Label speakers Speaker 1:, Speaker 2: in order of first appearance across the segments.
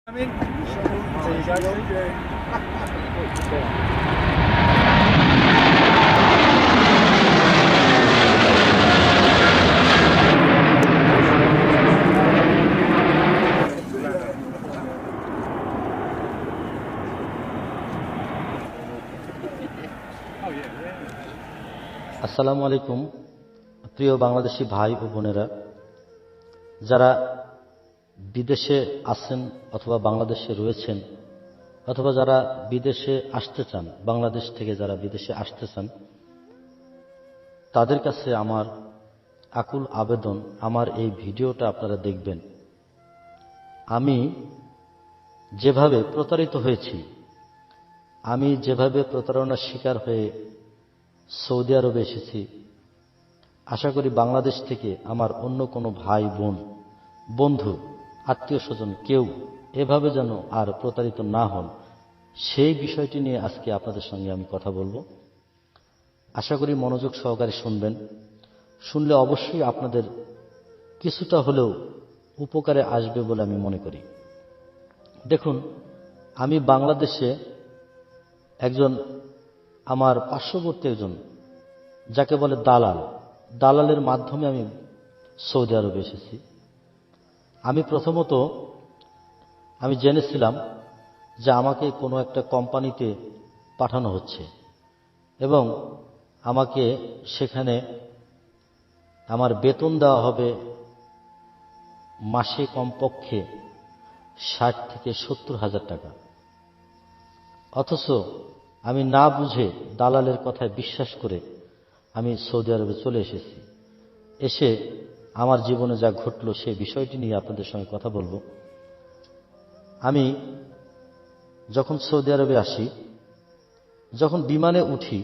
Speaker 1: There you go.
Speaker 2: আসসালামু আলাইকুম প্রিয় বাংলাদেশি ভাই ও বোনেরা, যারা বিদেশে আছেন অথবা বাংলাদেশে রয়েছেন অথবা যারা বিদেশে আসতে চান, বাংলাদেশ থেকে যারা বিদেশে আসতে চান, তাদের কাছে আমার আকুল আবেদন, আমার এই ভিডিওটা আপনারা দেখবেন। আমি যেভাবে প্রতারিত হয়েছি, আমি যেভাবে প্রতারণার শিকার হয়ে সৌদি আরবে এসেছি, আশা করি বাংলাদেশ থেকে আমার অন্য কোনো ভাই বোন, বন্ধু, আত্মীয় স্বজন কেউ এভাবে যেন আর প্রতারিত না হন, সেই বিষয়টি নিয়ে আজকে আপনাদের সঙ্গে আমি কথা বলবো। আশা করি মনোযোগ সহকারে শুনবেন। শুনলে অবশ্যই আপনাদের কিছুটা হলেও উপকারে আসবে বলে আমি মনে করি। দেখুন, আমি বাংলাদেশে একজন আমার পার্শ্ববর্তী একজন, যাকে বলে দালালের মাধ্যমে আমি সৌদি আরবে এসেছি। আমি প্রথমত আমি জেনেছিলাম যে আমাকে কোনো একটা কোম্পানিতে পাঠানো হচ্ছে এবং আমাকে সেখানে আমার বেতন দেওয়া হবে মাসে কমপক্ষে 60 থেকে 70 হাজার টাকা। অথচ আমি না বুঝে দালালের কথায় বিশ্বাস করে আমি সৌদি আরবে চলে এসেছি। এসে আমার জীবনে যা ঘটল সেই বিষয়টি নিয়ে আপনাদের সঙ্গে কথা বলবো। আমি যখন সৌদি আরবে আসি, যখন বিমানে উঠি,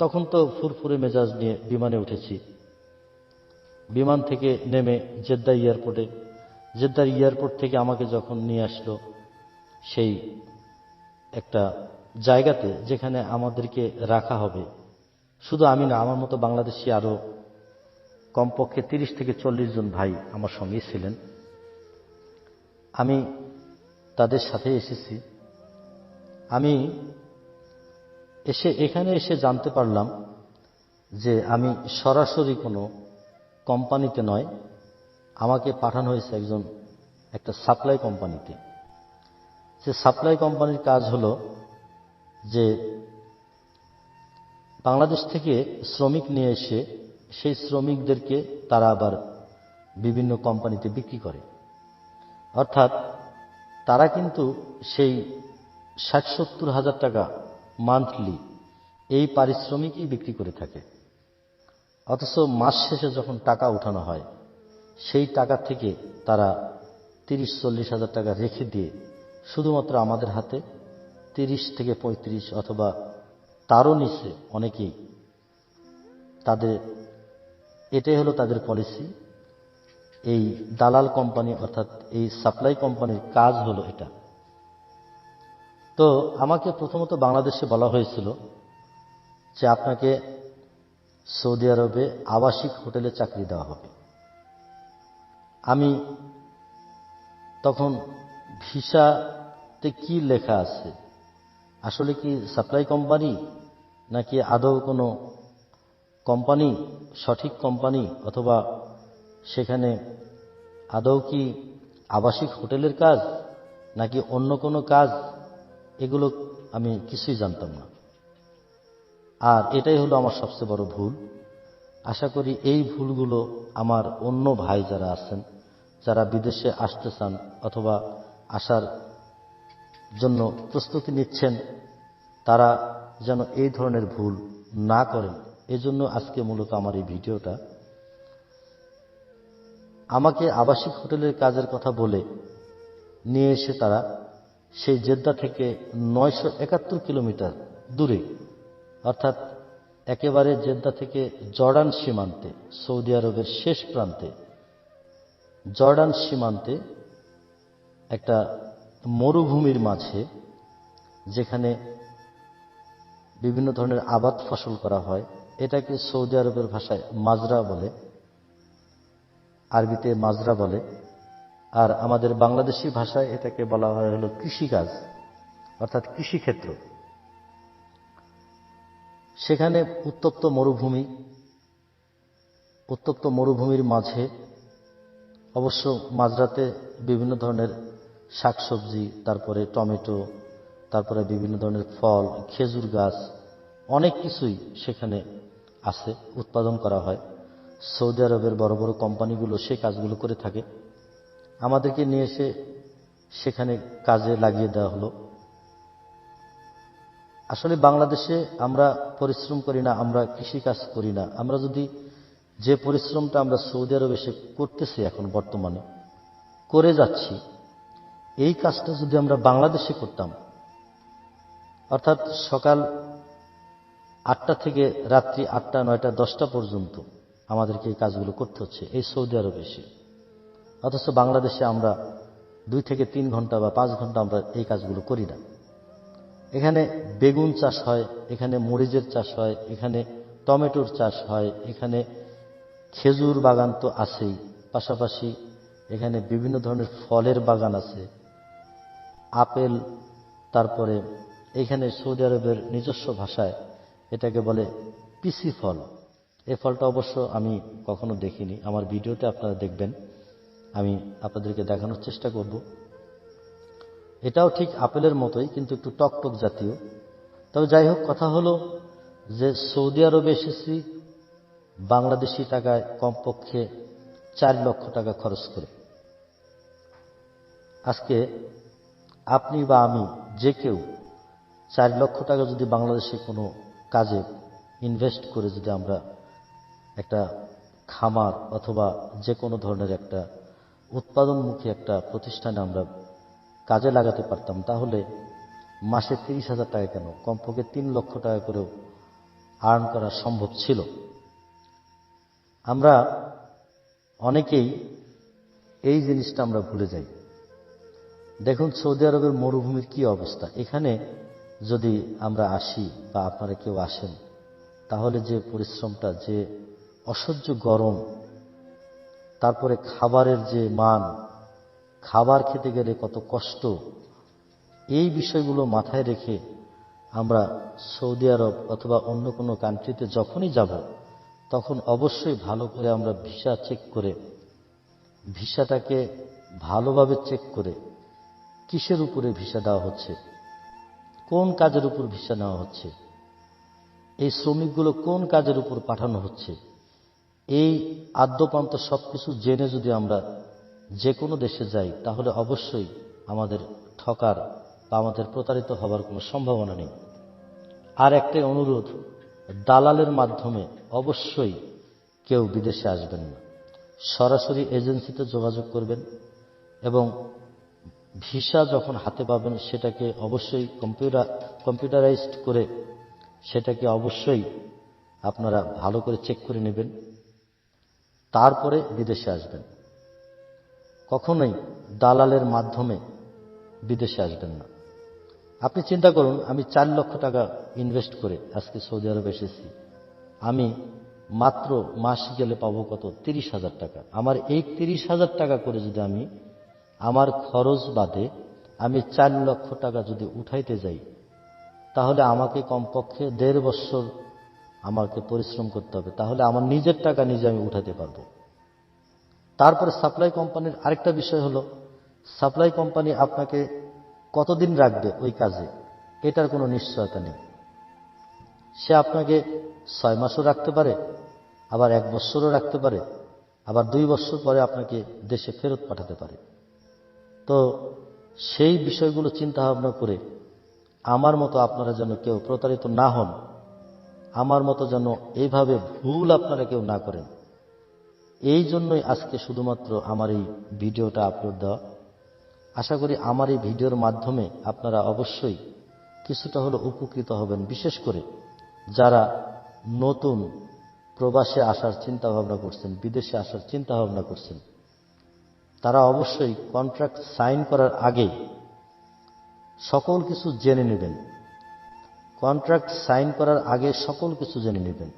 Speaker 2: তখন তো ফুরফুরে মেজাজ নিয়ে বিমানে উঠেছি। বিমান থেকে নেমে জেদ্দা এয়ারপোর্ট থেকে আমাকে যখন নিয়ে আসলো সেই একটা জায়গাতে যেখানে আমাদেরকে রাখা হবে, শুধু আমি না, আমার মতো বাংলাদেশি আরো কমপক্ষে 30 থেকে 40 জন ভাই আমার সঙ্গেই ছিলেন। আমি তাদের সাথে এসেছি। আমি এখানে এসে জানতে পারলাম যে আমি সরাসরি কোনো কোম্পানিতে নয়, আমাকে পাঠানো হয়েছে একটা সাপ্লাই কোম্পানিতে। যে সাপ্লাই কোম্পানির কাজ হলো যে বাংলাদেশ থেকে শ্রমিক নিয়ে এসে সেই শ্রমিকদেরকে তারা আবার বিভিন্ন কোম্পানিতে বিক্রি করে। অর্থাৎ তারা কিন্তু সেই 60-70 হাজার টাকা মান্থলি এই পারিশ্রমিকই বিক্রি করে থাকে। অথচ মাস শেষে যখন টাকা উঠানো হয়, সেই টাকা থেকে তারা 30-40 হাজার টাকা রেখে দিয়ে শুধুমাত্র আমাদের হাতে 30 থেকে 35 অথবা তারও নিচে অনেকেই, এটাই হলো তাদের পলিসি। এই দালাল কোম্পানি অর্থাৎ এই সাপ্লাই কোম্পানির কাজ হলো এটা। তো আমাকে প্রথমত বাংলাদেশে বলা হয়েছিল যে আপনাকে সৌদি আরবে আবাসিক হোটেলে চাকরি দেওয়া হবে। আমি তখন ভিসাতে কি লেখা আছে, আসলে কি সাপ্লাই কোম্পানি নাকি আদৌ কোনো কোম্পানি, সঠিক কোম্পানি, অথবা সেখানে আদৌ কি আবাসিক হোটেলের কাজ নাকি অন্য কোনো কাজ, এগুলো আমি কিছুই জানতাম না। আর এটাই হলো আমার সবচেয়ে বড় ভুল। আশা করি এই ভুলগুলো আমার অন্য ভাই যারা আছেন, যারা বিদেশে আসতে চান অথবা আসার জন্য প্রস্তুতি নিচ্ছেন, তারা যেন এই ধরনের ভুল না করেন। এজন্য আজকে মূলত আমার এই ভিডিওটা। আমাকে আবাসিক হোটেলের কাজের কথা বলে নিয়ে এসে তারা সেই জেদ্দা থেকে 971 কিলোমিটার দূরে, অর্থাৎ একেবারে জেদ্দা থেকে জর্ডান সীমান্তে, সৌদি আরবের শেষ প্রান্তে জর্ডান সীমান্তে একটা মরুভূমির মাঝে, যেখানে বিভিন্ন ধরনের আবাদ ফসল করা হয়, এটাকে সৌদি আরবের ভাষায় মাজরা বলে, আরবিতে মাজরা বলে। আর আমাদের বাংলাদেশি ভাষায় এটাকে বলা হয় হলো কৃষিকাজ, অর্থাৎ কৃষিক্ষেত্র। সেখানে উত্তপ্ত মরুভূমির মাঝে অবশ্য মাঝরাতে বিভিন্ন ধরনের শাকসবজি, তারপরে টমেটো, তারপরে বিভিন্ন ধরনের ফল, খেজুর গাছ, অনেক কিছুই সেখানে আছে, উৎপাদন করা হয়। সৌদি আরবের বড় বড় কোম্পানিগুলো সেই কাজগুলো করে থাকে। আমাদেরকে নিয়ে এসে সেখানে কাজে লাগিয়ে দেওয়া হলো। আসলে বাংলাদেশে আমরা পরিশ্রম করি না, আমরা কৃষিকাজ করি না। আমরা যদি যে পরিশ্রমটা আমরা সৌদি আরবে এসে করতেছি, এখন বর্তমানে করে যাচ্ছি, এই কাজটা যদি আমরা বাংলাদেশে করতাম, অর্থাৎ সকাল 8টা থেকে রাত্রি 8টা, 9টা, 10টা পর্যন্ত আমাদেরকে এই কাজগুলো করতে হচ্ছে এই সৌদি আরবে এসে। অথচ বাংলাদেশে আমরা 2 থেকে 3 ঘন্টা বা 5 ঘন্টা আমরা এই কাজগুলো করি না। এখানে বেগুন চাষ হয়, এখানে মরিচের চাষ হয়, এখানে টমেটোর চাষ হয়, এখানে খেজুর বাগান তো আছেই, পাশাপাশি এখানে বিভিন্ন ধরনের ফলের বাগান আছে, আপেল, তারপরে এখানে সৌদি আরবের নিজস্ব ভাষায় এটাকে বলে পিসি ফল। এই ফলটা অবশ্য আমি কখনো দেখিনি, আমার ভিডিওতে আপনারা দেখবেন, আমি আপনাদেরকে দেখানোর চেষ্টা করব। এটাও ঠিক আপেলের মতোই, কিন্তু একটু টকটক জাতীয়। তবে যাই হোক, কথা হলো যে সৌদি আরবে এসেছি বাংলাদেশি টাকায় কমপক্ষে 4 লক্ষ টাকা খরচ করে। আজকে আপনি বা আমি যে কেউ 4 লক্ষ টাকা যদি বাংলাদেশে কোনো কাজে ইনভেস্ট করে যদি আমরা একটা খামার অথবা যে কোনো ধরনের একটা উৎপাদনমুখী একটা প্রতিষ্ঠানে আমরা কাজে লাগাতে পারতাম, তাহলে মাসে 30,000 টাকা কেন, কমপক্ষে 3 লক্ষ টাকা করেও আর্ন করা সম্ভব ছিল। আমরা অনেকেই এই জিনিসটা আমরা ভুলে যাই। দেখুন সৌদি আরবের মরুভূমির কি অবস্থা। এখানে যদি আমরা আসি বা আপনারা কেউ আসেন, তাহলে যে পরিশ্রমটা, যে অসহ্য গরম, তারপরে খাবারের যে মান, খাবার খেতে গেলে কত কষ্ট, এই বিষয়গুলো মাথায় রেখে আমরা সৌদি আরব অথবা অন্য কোনো কান্ট্রিতে যখনই যাব, তখন অবশ্যই ভালো করে আমরা ভিসা চেক করে, ভিসাটাকে ভালোভাবে চেক করে, কিসের উপরে ভিসা দেওয়া হচ্ছে, কোন কাজের উপর ভিসা নেওয়া হচ্ছে, এই শ্রমিকগুলো কোন কাজের উপর পাঠানো হচ্ছে, এই আদ্যপান্ত সবকিছু জেনে যদি আমরা যে কোনো দেশে যাই, তাহলে অবশ্যই আমাদের ঠকার বা আমাদের প্রতারিত হবার কোনো সম্ভাবনা নেই। আর একটাই অনুরোধ, দালালের মাধ্যমে অবশ্যই কেউ বিদেশে আসবেন না। সরাসরি এজেন্সিতে যোগাযোগ করবেন এবং ভিসা যখন হাতে পাবেন সেটাকে অবশ্যই কম্পিউটারাইজড করে সেটাকে অবশ্যই আপনারা ভালো করে চেক করে নেবেন, তারপরে বিদেশে আসবেন। কখনোই দালালের মাধ্যমে বিদেশে আসবেন না। আপনি চিন্তা করুন, আমি 4 লক্ষ টাকা ইনভেস্ট করে আজকে সৌদি আরবে এসেছি, আমি মাত্র মাস গেলে পাবো কত, 30,000 টাকা। আমার এই 30,000 টাকা করে যদি আমি আমার খরচ বাদে আমি 4 লক্ষ টাকা যদি উঠাইতে যাই, তাহলে আমাকে কমপক্ষে 1.5 বছর আমাকে পরিশ্রম করতে হবে, তাহলে আমার নিজের টাকা নিজে আমি উঠাতে পারবো। তারপরে সাপ্লাই কোম্পানির আরেকটা বিষয় হলো, সাপ্লাই কোম্পানি আপনাকে কতদিন রাখবে ওই কাজে, এটার কোনো নিশ্চয়তা নেই। সে আপনাকে 6 মাসও রাখতে পারে, আবার 1 বছরও রাখতে পারে, আবার 2 বছর পরে আপনাকে দেশে ফেরত পাঠাতে পারে। তো সেই বিষয়গুলো চিন্তা ভাবনা করে আমার মতো আপনারা যেন কেউ প্রতারিত না হন, আমার মতো যেন এইভাবে ভুল আপনারা কেউ না করেন, এই জন্যই আজকে শুধুমাত্র আমার এই ভিডিওটা আপলোড দেওয়া। আশা করি আমার এই ভিডিওর মাধ্যমে আপনারা অবশ্যই কিছুটা হলো উপকৃত হবেন। বিশেষ করে যারা নতুন প্রবাসে আসার চিন্তা ভাবনা করছেন, বিদেশে আসার চিন্তা ভাবনা করছেন, তারা অবশ্যই কন্ট্রাক্ট সাইন করার আগে সকল কিছু জেনে নেবেন। কন্ট্রাক্ট সাইন করার আগে সকল কিছু জেনে নেবেন।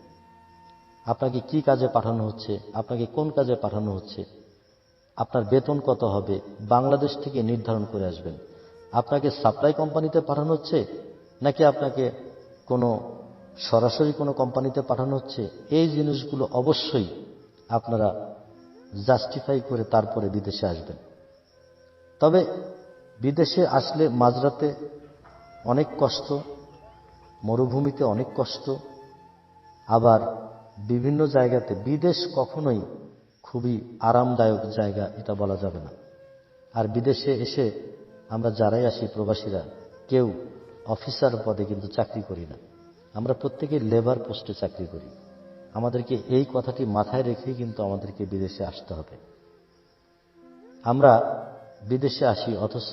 Speaker 2: আপনাকে কি কাজে পাঠানো হচ্ছে, আপনাকে কোন কাজে পাঠানো হচ্ছে, আপনার বেতন কত হবে বাংলাদেশ থেকে নির্ধারণ করে আসবেন। আপনাকে সাপ্লাই কোম্পানিতে পাঠানো হচ্ছে নাকি আপনাকে কোনো সরাসরি কোনো কোম্পানিতে পাঠানো হচ্ছে, এই জিনিসগুলো অবশ্যই আপনারা জাস্টিফাই করে তারপরে বিদেশে আসবেন। তবে বিদেশে আসলে মাঝরাতে অনেক কষ্ট, মরুভূমিতে অনেক কষ্ট, আবার বিভিন্ন জায়গাতে বিদেশ কখনোই খুবই আরামদায়ক জায়গা এটা বলা যাবে না। আর বিদেশে এসে আমরা যারাই আসি প্রবাসীরা কেউ অফিসার পদে কিন্তু চাকরি করি না, আমরা প্রত্যেকে লেবার পোস্টে চাকরি করি। আমাদেরকে এই কথাটি মাথায় রেখেই কিন্তু আমাদেরকে বিদেশে আসতে হবে। আমরা বিদেশে আসি অথচ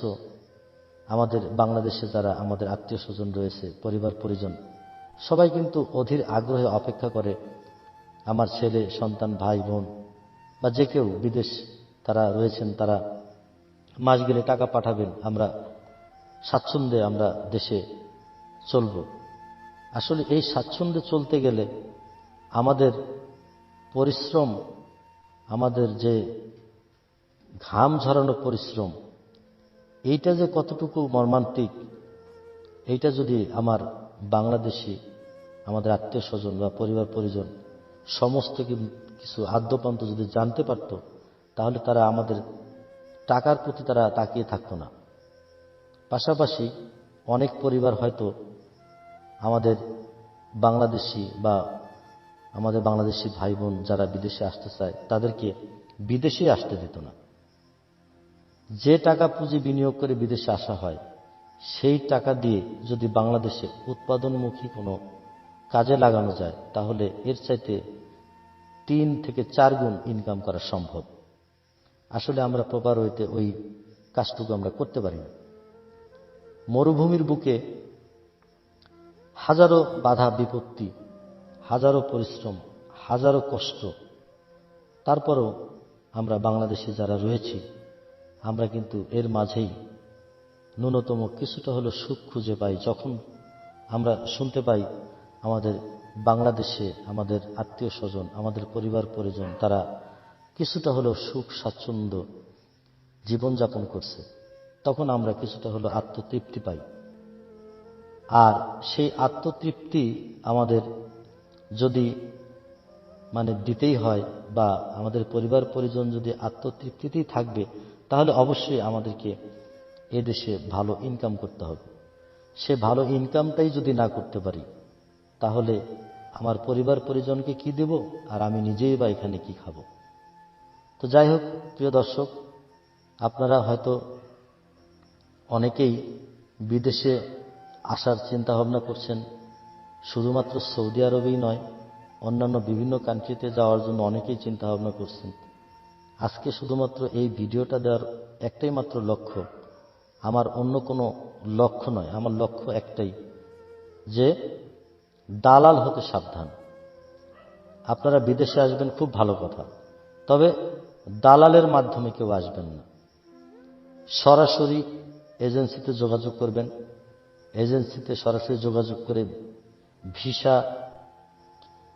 Speaker 2: আমাদের বাংলাদেশে যারা আমাদের আত্মীয় স্বজন রয়েছে, পরিবার পরিজন, সবাই কিন্তু অধীর আগ্রহে অপেক্ষা করে আমার ছেলে সন্তান ভাই বোন বা যে কেউ বিদেশ তারা রয়েছেন, তারা মাস গেলে টাকা পাঠাবেন, আমরা স্বাচ্ছন্দ্যে আমরা দেশে চলব। আসলে এই স্বাচ্ছন্দ্যে চলতে গেলে আমাদের পরিশ্রম, আমাদের যে ঘাম ঝরানো পরিশ্রম, এইটা যে কতটুকু মর্মান্তিক, এইটা যদি আমার বাংলাদেশি আমাদের আত্মীয় স্বজন বা পরিবার পরিজন সমস্ত কিছু আদ্যপান্ত যদি জানতে পারত, তাহলে তারা আমাদের টাকার প্রতি তারা তাকিয়ে থাকতো না। পাশাপাশি অনেক পরিবার হয়তো আমাদের বাংলাদেশি বা আমাদের বাংলাদেশি ভাই বোন যারা বিদেশে আসতে চায় তাদেরকে বিদেশে আসতে দিত না। যে টাকা পুঁজি বিনিয়োগ করে বিদেশে আসা হয় সেই টাকা দিয়ে যদি বাংলাদেশে উৎপাদনমুখী কোনো কাজে লাগানো যায় তাহলে এর চাইতে 3 থেকে 4 গুণ ইনকাম করা সম্ভব। আসলে আমরা প্রপার ওয়েতে ওই কাজটুকু আমরা করতে পারি না। মরুভূমির বুকে হাজারো বাধা বিপত্তি, হাজারো পরিশ্রম, হাজারো কষ্ট, তারপরও আমরা বাংলাদেশে যারা রয়েছি আমরা কিন্তু এর মাঝেই ন্যূনতম কিছুটা হলো সুখ খুঁজে পাই যখন আমরা শুনতে পাই আমাদের বাংলাদেশে আমাদের আত্মীয় স্বজন, আমাদের পরিবার পরিজন তারা কিছুটা হলো সুখ স্বাচ্ছন্দ্য জীবনযাপন করছে, তখন আমরা কিছুটা হলো আত্মতৃপ্তি পাই। আর সেই আত্মতৃপ্তি আমাদের যদি দিতেই হয় বা আমাদের পরিবার পরিজন যদি আত্মতৃপ্তিতেই থাকবে, তাহলে অবশ্যই আমাদেরকে এদেশে ভালো ইনকাম করতে হবে। সে ভালো ইনকামটাই যদি না করতে পারি তাহলে আমার পরিবার পরিজনকে কি দেব আর আমি নিজেই বা এখানে কি খাবো। তো যাই হোক প্রিয় দর্শক, আপনারা হয়তো অনেকেই বিদেশে আসার চিন্তা ভাবনা করছেন। শুধুমাত্র সৌদি আরবেই নয়, অন্যান্য বিভিন্ন কান্ট্রিতে যাওয়ার জন্য অনেকেই চিন্তা ভাবনা করছেন। আজকে শুধুমাত্র এই ভিডিওটা দেওয়ার একটাই মাত্র লক্ষ্য, আমার অন্য কোনো লক্ষ্য নয়, আমার লক্ষ্য একটাই যে দালাল হতে সাবধান। আপনারা বিদেশে আসবেন খুব ভালো কথা, তবে দালালের মাধ্যমে কেউ আসবেন না। সরাসরি এজেন্সিতে যোগাযোগ করবেন, এজেন্সিতে সরাসরি যোগাযোগ করে ভিসা,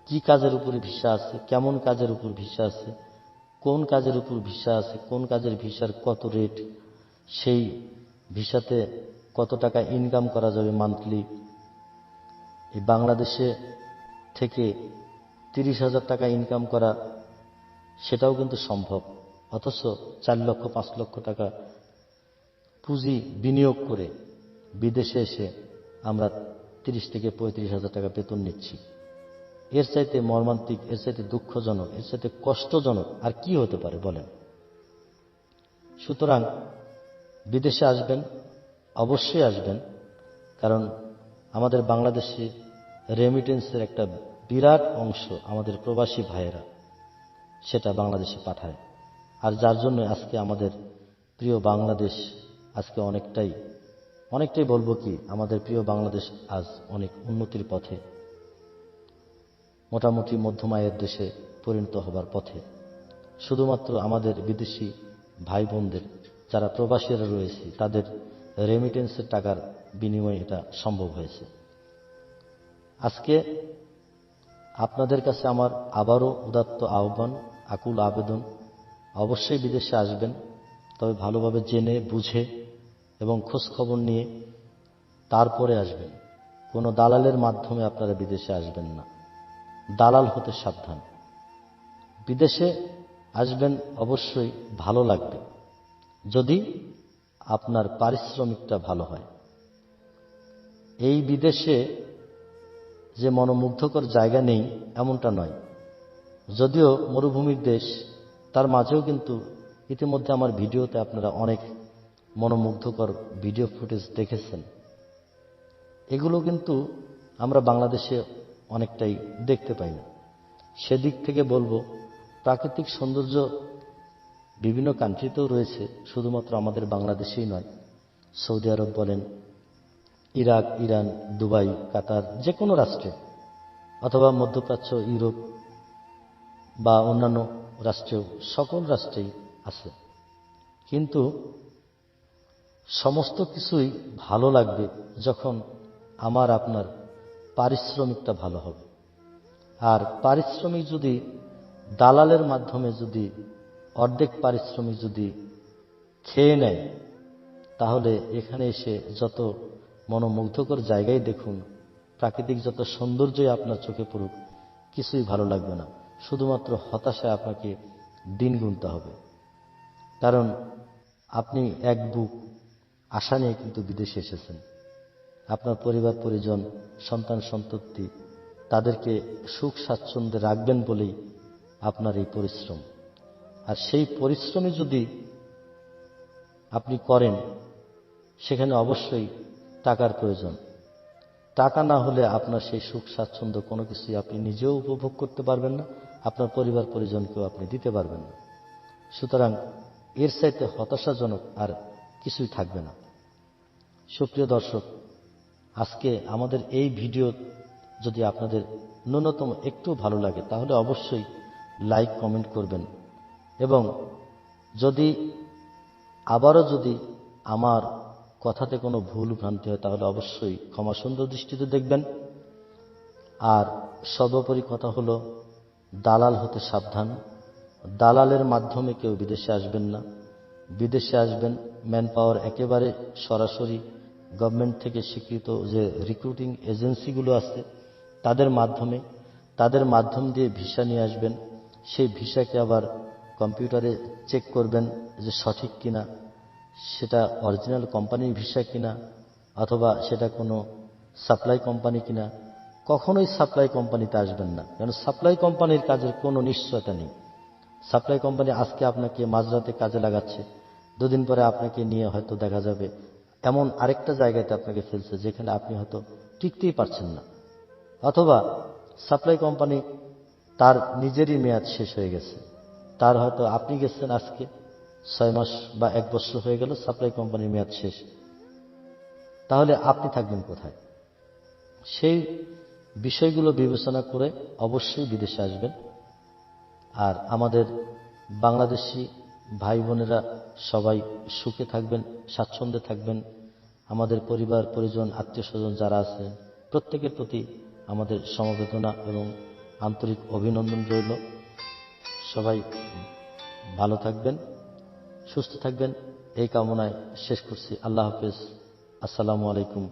Speaker 2: কি কাজের উপরে ভিসা আছে, কেমন কাজের উপর ভিসা আছে, কোন কাজের উপর ভিসা আছে, কোন কাজের ভিসার কত রেট, সেই ভিসাতে কত টাকা ইনকাম করা যাবে মান্থলি। এই বাংলাদেশে থেকে 30,000 টাকা ইনকাম করা সেটাও কিন্তু সম্ভব, অথচ 4 লক্ষ 5 লক্ষ টাকা পুঁজি বিনিয়োগ করে বিদেশে এসে আমরা 30 থেকে 35,000 টাকা বেতন নিচ্ছি। এর চাইতে মর্মান্তিক, এর চাইতে দুঃখজনক, এর চাইতে কষ্টজনক আর কি হতে পারে বলেন। সুতরাং বিদেশে আসবেন, অবশ্যই আসবেন, কারণ আমাদের বাংলাদেশে রেমিটেন্সের একটা বিরাট অংশ আমাদের প্রবাসী ভাইয়েরা সেটা বাংলাদেশে পাঠায়। আর যার জন্য আজকে আমাদের প্রিয় বাংলাদেশ আজকে অনেকটাই বলবো কি, আমাদের প্রিয় বাংলাদেশ আজ অনেক উন্নতির পথে, মোটামুটি মধ্যম আয়ের দেশে পরিণত হবার পথে। শুধুমাত্র আমাদের বিদেশি ভাই বোনদের যারা প্রবাসীরা রয়েছে তাদের রেমিটেন্সের টাকার বিনিময়ে এটা সম্ভব হয়েছে। আজকে আপনাদের কাছে আমার আবারও উদাত্ত আহ্বান, আকুল আবেদন, অবশ্যই বিদেশে আসবেন, তবে ভালোভাবে জেনে বুঝে এবং খোঁজ খবর নিয়ে তারপরে আসবেন। কোনো দালালের মাধ্যমে আপনারা বিদেশে আসবেন না, দালাল হতে সাবধান। বিদেশে আসবেন অবশ্যই ভালো লাগবে যদি আপনার পারিশ্রমিকটা ভালো হয়। এই বিদেশে যে মনোমুগ্ধকর জায়গা নেই এমনটা নয়, যদিও মরুভূমির দেশ, তার মাঝেও কিন্তু ইতিমধ্যে আমার ভিডিওতে আপনারা অনেক মনোমুগ্ধকর ভিডিও ফুটেজ দেখেছেন। এগুলো কিন্তু আমরা বাংলাদেশে অনেকটাই দেখতে পাই না। সেদিক থেকে বলবো প্রাকৃতিক সৌন্দর্য বিভিন্ন কান্ট্রিতেও রয়েছে, শুধুমাত্র আমাদের বাংলাদেশেই নয়। সৌদি আরব বলেন, ইরাক, ইরান, দুবাই, কাতার, যে কোনো রাষ্ট্রে, অথবা মধ্যপ্রাচ্য, ইউরোপ বা অন্যান্য রাষ্ট্রেও, সকল রাষ্ট্রেই আছে। কিন্তু সমস্ত কিছুই ভালো লাগবে যখন আমার আপনার পারিশ্রমিকটা ভালো হবে। আর পারিশ্রমিক যদি দালালের মাধ্যমে যদি অর্ধেক পারিশ্রমিক যদি খেয়ে নেয়, তাহলে এখানে এসে যত মনোমুগ্ধকর জায়গায় দেখুন, প্রাকৃতিক যত সৌন্দর্যই আপনার চোখে পড়ুক, কিছুই ভালো লাগবে না। শুধুমাত্র হতাশায় আপনাকে দিন গুনতে হবে। কারণ আপনি এক বুক আশা নিয়ে কিন্তু বিদেশে এসেছেন। আপনার পরিবার পরিজন, সন্তান সন্ততি, তাদেরকে সুখ স্বাচ্ছন্দ্যে রাখবেন বলেই আপনার এই পরিশ্রম। আর সেই পরিশ্রমই যদি আপনি করেন, সেখানে অবশ্যই টাকার প্রয়োজন। টাকা না হলে আপনার সেই সুখ স্বাচ্ছন্দ্য কোনো কিছুই আপনি নিজেও উপভোগ করতে পারবেন না, আপনার পরিবার পরিজনকেও আপনি দিতে পারবেন না। সুতরাং এর চাইতে হতাশাজনক আর কিছুই থাকবে না। সুপ্রিয় দর্শক, আজকে আমাদের এই ভিডিও যদি আপনাদের ন্যূনতম একটু ভালো লাগে, তাহলে অবশ্যই লাইক কমেন্ট করবেন। এবং যদি আবারও যদি আমার কথাতে কোনো ভুল ভ্রান্তি হয়, তাহলে অবশ্যই ক্ষমা সুন্দর দৃষ্টিতে দেখবেন। আর সর্বোপরি কথা হলো, দালাল হতে সাবধান। দালালের মাধ্যমে কেউ বিদেশে আসবেন না। বিদেশে আসবেন ম্যান পাওয়ার একেবারে সরাসরি গভর্নমেন্ট থেকে স্বীকৃত যে রিক্রুটিং এজেন্সিগুলো আছে, তাদের মাধ্যম দিয়ে ভিসা নিয়ে আসবেন। সেই ভিসাকে আবার কম্পিউটারে চেক করবেন যে সঠিক কিনা, সেটা অরিজিনাল কোম্পানির ভিসা কিনা, অথবা সেটা কোনো সাপ্লাই কোম্পানি কিনা। কখনোই সাপ্লাই কোম্পানিতে আসবেন না, কারণ সাপ্লাই কোম্পানির কাজের কোনো নিশ্চয়তা নেই। সাপ্লাই কোম্পানি আজকে আপনাকে মাঝরাতে কাজে লাগাচ্ছে, দুদিন পরে আপনাকে নিয়ে হয়তো দেখা যাবে এমন আরেকটা জায়গাতে আপনাকে ফেলছে যেখানে আপনি হয়তো টিকতেই পারছেন না। অথবা সাপ্লাই কোম্পানি তার নিজেরই মেয়াদ শেষ হয়ে গেছে, তার হয়তো আপনি গেছেন আজকে 6 মাস বা 1 বছর হয়ে গেল, সাপ্লাই কোম্পানির মেয়াদ শেষ, তাহলে আপনি থাকবেন কোথায়? সেই বিষয়গুলো বিবেচনা করে অবশ্যই বিদেশে আসবেন। আর আমাদের বাংলাদেশি ভাই বোনেরা সবাই সুখে থাকবেন, স্বাচ্ছন্দ্যে থাকবেন। আমাদের পরিবার পরিজন, আত্মীয় স্বজন যারা আছে, প্রত্যেকের প্রতি আমাদের সমবেদনা এবং আন্তরিক অভিনন্দন রইল। সবাই ভালো থাকবেন, সুস্থ থাকবেন, এই কামনায় শেষ করছি। আল্লাহ হাফেজ। আসসালামু আলাইকুম।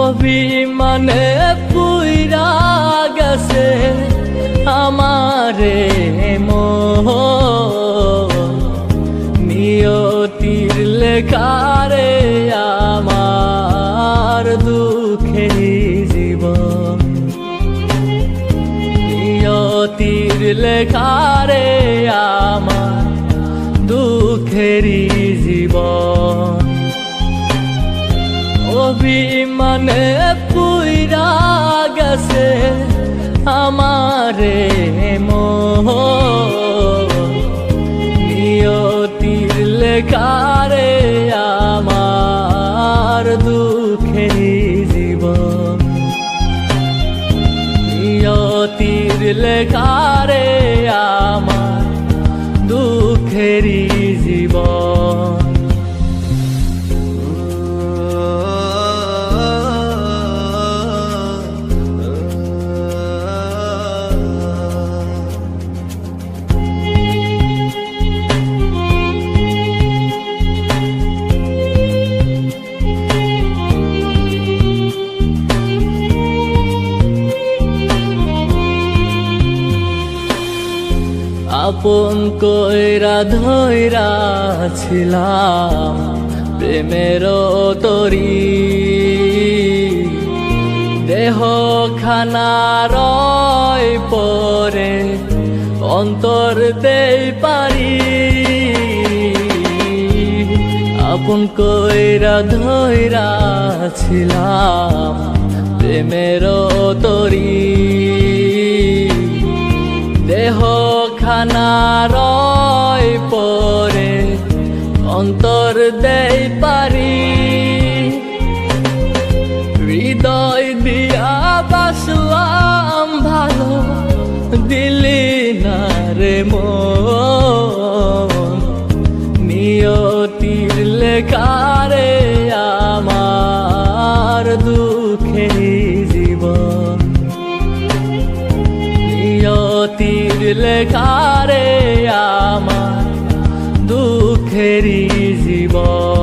Speaker 1: অভিমানে পুইরা গেছে আমারে মন, নিয়তির লেখারে আমার দুঃখের জীবন, নিয়তির লেখারে আমার দুঃখের জীবন। অভিমানে পুইরা গেছে আমারে মন, নিয়তির লেখারে আমার দুঃখের জীবন, নিয়তির লেখারে আমার দুঃখের জীবন। আপন কইরা ধইরা ছিলাম প্রেমের তরি, দেহ খানা রয় পরে অন্তর দেই পারি। আপন কইরা ধইরা ছিলাম প্রেমের তরি, দেহ খানা রয় পরে অন্তর দেই পারি। হৃদয় দিয়া বাসলাম ভালো, দিলি না রে মন। নিয়তির লেখারে আমার দুঃখে জীবন, নিয়তির লেখারে আমার দুঃখেরই জীবন।